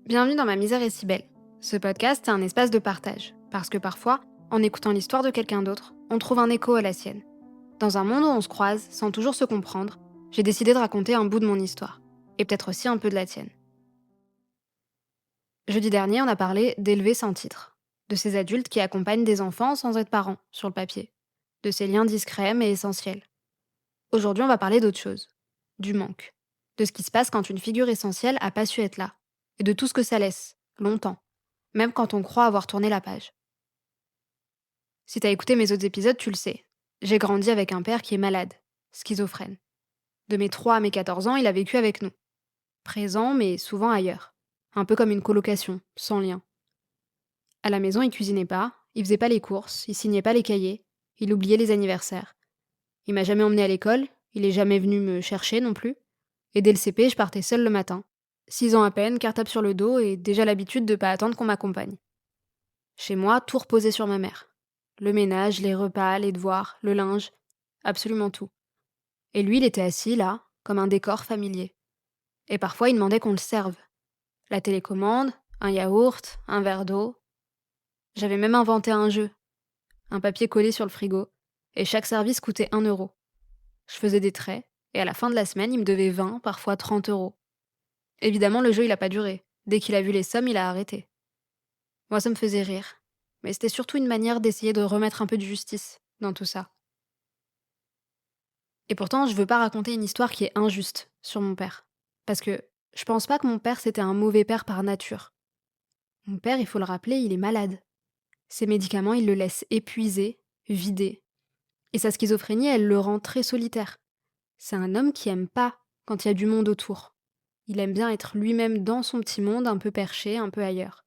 Bienvenue dans Ma misère est si belle. Ce podcast est un espace de partage, parce que parfois, en écoutant l'histoire de quelqu'un d'autre, on trouve un écho à la sienne. Dans un monde où on se croise sans toujours se comprendre, j'ai décidé de raconter un bout de mon histoire, et peut-être aussi un peu de la tienne. Jeudi dernier, on a parlé d'élever sans titre, de ces adultes qui accompagnent des enfants sans être parents, sur le papier, de ces liens discrets mais essentiels. Aujourd'hui, on va parler d'autre chose, du manque, de ce qui se passe quand une figure essentielle a pas su être là, et de tout ce que ça laisse, longtemps, même quand on croit avoir tourné la page. Si t'as écouté mes autres épisodes, tu le sais. J'ai grandi avec un père qui est malade, schizophrène. De mes 3 à mes 14 ans, il a vécu avec nous. Présent, mais souvent ailleurs. Un peu comme une colocation, sans lien. À la maison, il cuisinait pas, il faisait pas les courses, il signait pas les cahiers, il oubliait les anniversaires. Il m'a jamais emmené à l'école, il est jamais venu me chercher non plus. Et dès le CP, je partais seule le matin. 6 ans à peine, cartable sur le dos et déjà l'habitude de pas attendre qu'on m'accompagne. Chez moi, tout reposait sur ma mère. Le ménage, les repas, les devoirs, le linge, absolument tout. Et lui, il était assis là, comme un décor familier. Et parfois, il demandait qu'on le serve. La télécommande, un yaourt, un verre d'eau. J'avais même inventé un jeu, un papier collé sur le frigo, et chaque service coûtait 1 euro. Je faisais des traits, et à la fin de la semaine, il me devait 20, parfois 30 euros. Évidemment, le jeu, il a pas duré. Dès qu'il a vu les sommes, il a arrêté. Moi, ça me faisait rire. Mais c'était surtout une manière d'essayer de remettre un peu de justice dans tout ça. Et pourtant, je veux pas raconter une histoire qui est injuste sur mon père. Parce que je pense pas que mon père c'était un mauvais père par nature. Mon père, il faut le rappeler, il est malade. Ses médicaments, ils le laissent épuisé, vidé. Et sa schizophrénie, elle le rend très solitaire. C'est un homme qui aime pas quand il y a du monde autour. Il aime bien être lui-même dans son petit monde, un peu perché, un peu ailleurs.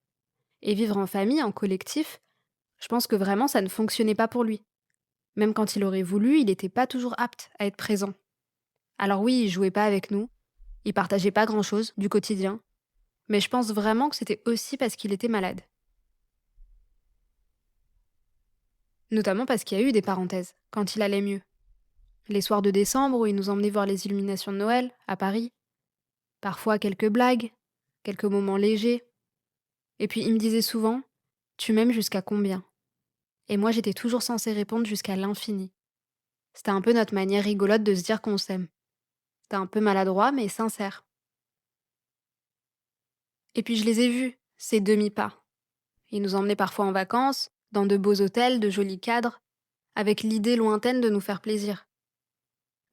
Et vivre en famille, en collectif, je pense que vraiment ça ne fonctionnait pas pour lui. Même quand il aurait voulu, il n'était pas toujours apte à être présent. Alors oui, il jouait pas avec nous, il partageait pas grand-chose du quotidien, mais je pense vraiment que c'était aussi parce qu'il était malade. Notamment parce qu'il y a eu des parenthèses, quand il allait mieux. Les soirs de décembre où il nous emmenait voir les illuminations de Noël, à Paris. Parfois quelques blagues, quelques moments légers. Et puis il me disait souvent: Tu m'aimes jusqu'à combien? Et moi j'étais toujours censée répondre jusqu'à l'infini. C'était un peu notre manière rigolote de se dire qu'on s'aime. C'était un peu maladroit, mais sincère. Et puis je les ai vus, ces demi-pas. Il nous emmenait parfois en vacances, dans de beaux hôtels, de jolis cadres, avec l'idée lointaine de nous faire plaisir.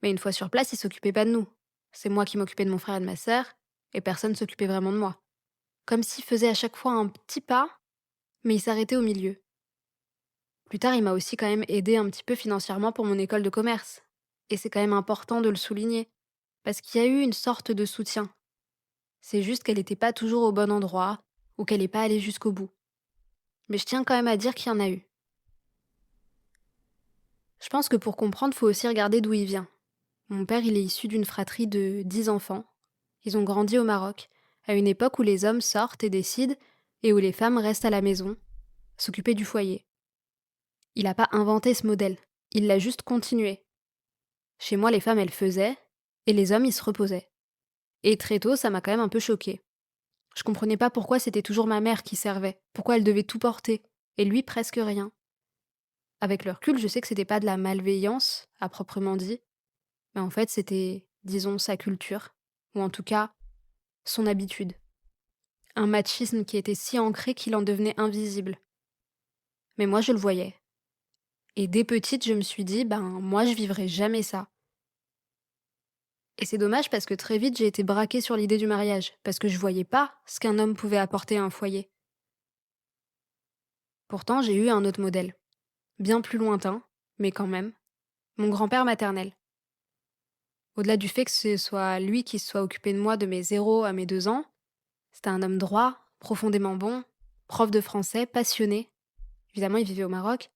Mais une fois sur place, il s'occupait pas de nous. C'est moi qui m'occupais de mon frère et de ma sœur, et personne s'occupait vraiment de moi. Comme s'il faisait à chaque fois un petit pas, mais il s'arrêtait au milieu. Plus tard, il m'a aussi quand même aidé un petit peu financièrement pour mon école de commerce. Et c'est quand même important de le souligner, parce qu'il y a eu une sorte de soutien. C'est juste qu'elle n'était pas toujours au bon endroit, ou qu'elle n'est pas allée jusqu'au bout. Mais je tiens quand même à dire qu'il y en a eu. Je pense que pour comprendre, faut aussi regarder d'où il vient. Mon père, il est issu d'une fratrie de 10 enfants. Ils ont grandi au Maroc, à une époque où les hommes sortent et décident, et où les femmes restent à la maison, s'occuper du foyer. Il n'a pas inventé ce modèle, il l'a juste continué. Chez moi, les femmes, elles faisaient, et les hommes, ils se reposaient. Et très tôt, ça m'a quand même un peu choquée. Je comprenais pas pourquoi c'était toujours ma mère qui servait, pourquoi elle devait tout porter, et lui presque rien. Avec le recul, je sais que c'était pas de la malveillance, à proprement dit, mais en fait, c'était, disons, sa culture, ou en tout cas, son habitude. Un machisme qui était si ancré qu'il en devenait invisible. Mais moi, je le voyais. Et dès petite, je me suis dit, ben, moi, je vivrai jamais ça. Et c'est dommage parce que très vite, j'ai été braquée sur l'idée du mariage, parce que je voyais pas ce qu'un homme pouvait apporter à un foyer. Pourtant, j'ai eu un autre modèle. Bien plus lointain, mais quand même. Mon grand-père maternel. Au-delà du fait que ce soit lui qui se soit occupé de moi de mes 0 à mes 2 ans, c'était un homme droit, profondément bon, prof de français, passionné. Évidemment, il vivait au Maroc.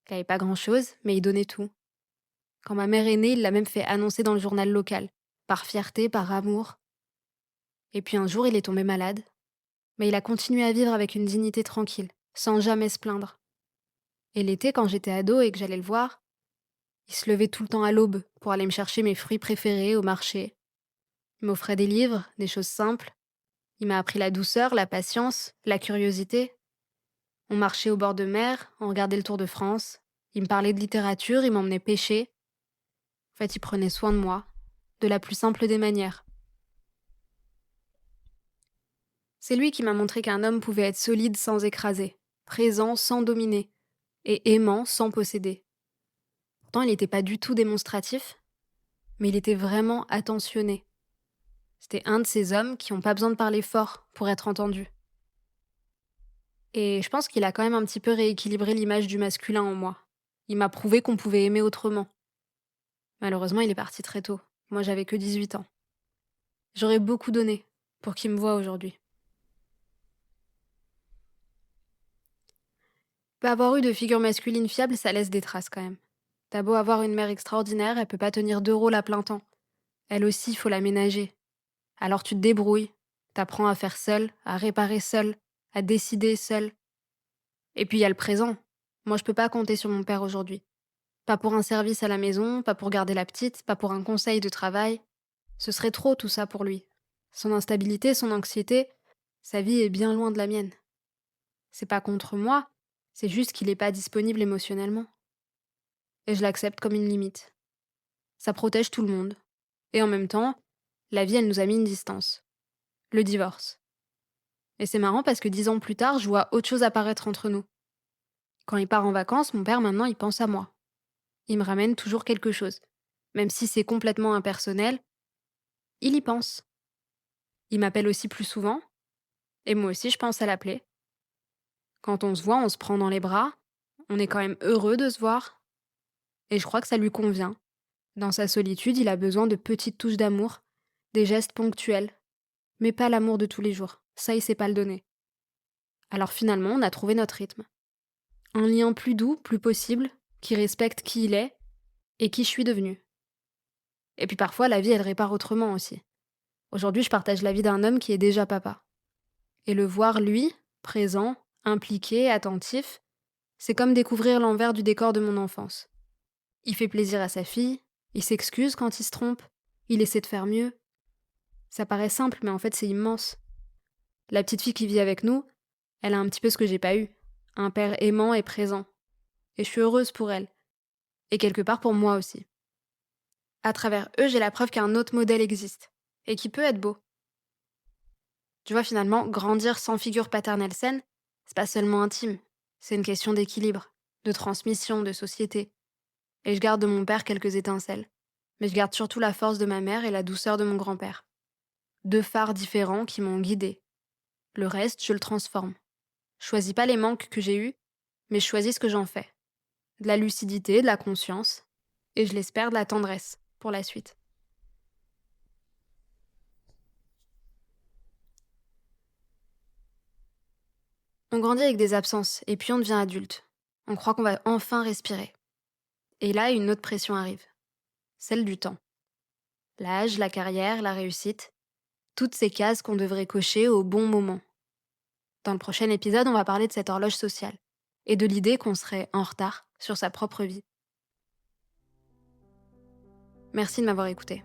Il n'avait pas grand-chose, mais il donnait tout. Quand ma mère est née, il l'a même fait annoncer dans le journal local. Par fierté, par amour. Et puis un jour, il est tombé malade. Mais il a continué à vivre avec une dignité tranquille, sans jamais se plaindre. Et l'été, quand j'étais ado et que j'allais le voir, il se levait tout le temps à l'aube pour aller me chercher mes fruits préférés au marché. Il m'offrait des livres, des choses simples. Il m'a appris la douceur, la patience, la curiosité. On marchait au bord de mer, on regardait le Tour de France. Il me parlait de littérature, il m'emmenait pêcher. En fait, il prenait soin de moi, de la plus simple des manières. C'est lui qui m'a montré qu'un homme pouvait être solide sans écraser, présent sans dominer, et aimant sans posséder. Pourtant, il n'était pas du tout démonstratif, mais il était vraiment attentionné. C'était un de ces hommes qui n'ont pas besoin de parler fort pour être entendus. Et je pense qu'il a quand même un petit peu rééquilibré l'image du masculin en moi. Il m'a prouvé qu'on pouvait aimer autrement. Malheureusement, il est parti très tôt. Moi, j'avais que 18 ans. J'aurais beaucoup donné pour qu'il me voie aujourd'hui. Pas avoir eu de figure masculine fiable, ça laisse des traces quand même. T'as beau avoir une mère extraordinaire, elle peut pas tenir 2 rôles à plein temps. Elle aussi, il faut la ménager. Alors tu te débrouilles. T'apprends à faire seule, à réparer seule, à décider seule. Et puis il y a le présent. Moi, je peux pas compter sur mon père aujourd'hui. Pas pour un service à la maison, pas pour garder la petite, pas pour un conseil de travail. Ce serait trop tout ça pour lui. Son instabilité, son anxiété, sa vie est bien loin de la mienne. C'est pas contre moi, c'est juste qu'il est pas disponible émotionnellement. Et je l'accepte comme une limite. Ça protège tout le monde. Et en même temps, la vie, elle nous a mis une distance. Le divorce. Et c'est marrant parce que 10 ans plus tard, je vois autre chose apparaître entre nous. Quand il part en vacances, mon père maintenant, il pense à moi. Il me ramène toujours quelque chose. Même si c'est complètement impersonnel, il y pense. Il m'appelle aussi plus souvent, et moi aussi je pense à l'appeler. Quand on se voit, on se prend dans les bras, on est quand même heureux de se voir, et je crois que ça lui convient. Dans sa solitude, il a besoin de petites touches d'amour, des gestes ponctuels, mais pas l'amour de tous les jours. Ça, il sait pas le donner. Alors finalement, on a trouvé notre rythme. Un lien plus doux, plus possible, qui respecte qui il est et qui je suis devenue. Et puis parfois, la vie, elle répare autrement aussi. Aujourd'hui, je partage la vie d'un homme qui est déjà papa. Et le voir, lui, présent, impliqué, attentif, c'est comme découvrir l'envers du décor de mon enfance. Il fait plaisir à sa fille, il s'excuse quand il se trompe, il essaie de faire mieux. Ça paraît simple, mais en fait, c'est immense. La petite fille qui vit avec nous, elle a un petit peu ce que j'ai pas eu. Un père aimant et présent. Et je suis heureuse pour elle. Et quelque part pour moi aussi. À travers eux, j'ai la preuve qu'un autre modèle existe. Et qui peut être beau. Tu vois, finalement, grandir sans figure paternelle saine, c'est pas seulement intime. C'est une question d'équilibre, de transmission, de société. Et je garde de mon père quelques étincelles. Mais je garde surtout la force de ma mère et la douceur de mon grand-père. 2 phares différents qui m'ont guidée. Le reste, je le transforme. Je choisis pas les manques que j'ai eus, mais je choisis ce que j'en fais. De la lucidité, de la conscience, et je l'espère de la tendresse pour la suite. On grandit avec des absences, et puis on devient adulte. On croit qu'on va enfin respirer. Et là, une autre pression arrive. Celle du temps. L'âge, la carrière, la réussite. Toutes ces cases qu'on devrait cocher au bon moment. Dans le prochain épisode, on va parler de cette horloge sociale. Et de l'idée qu'on serait en retard sur sa propre vie. Merci de m'avoir écouté.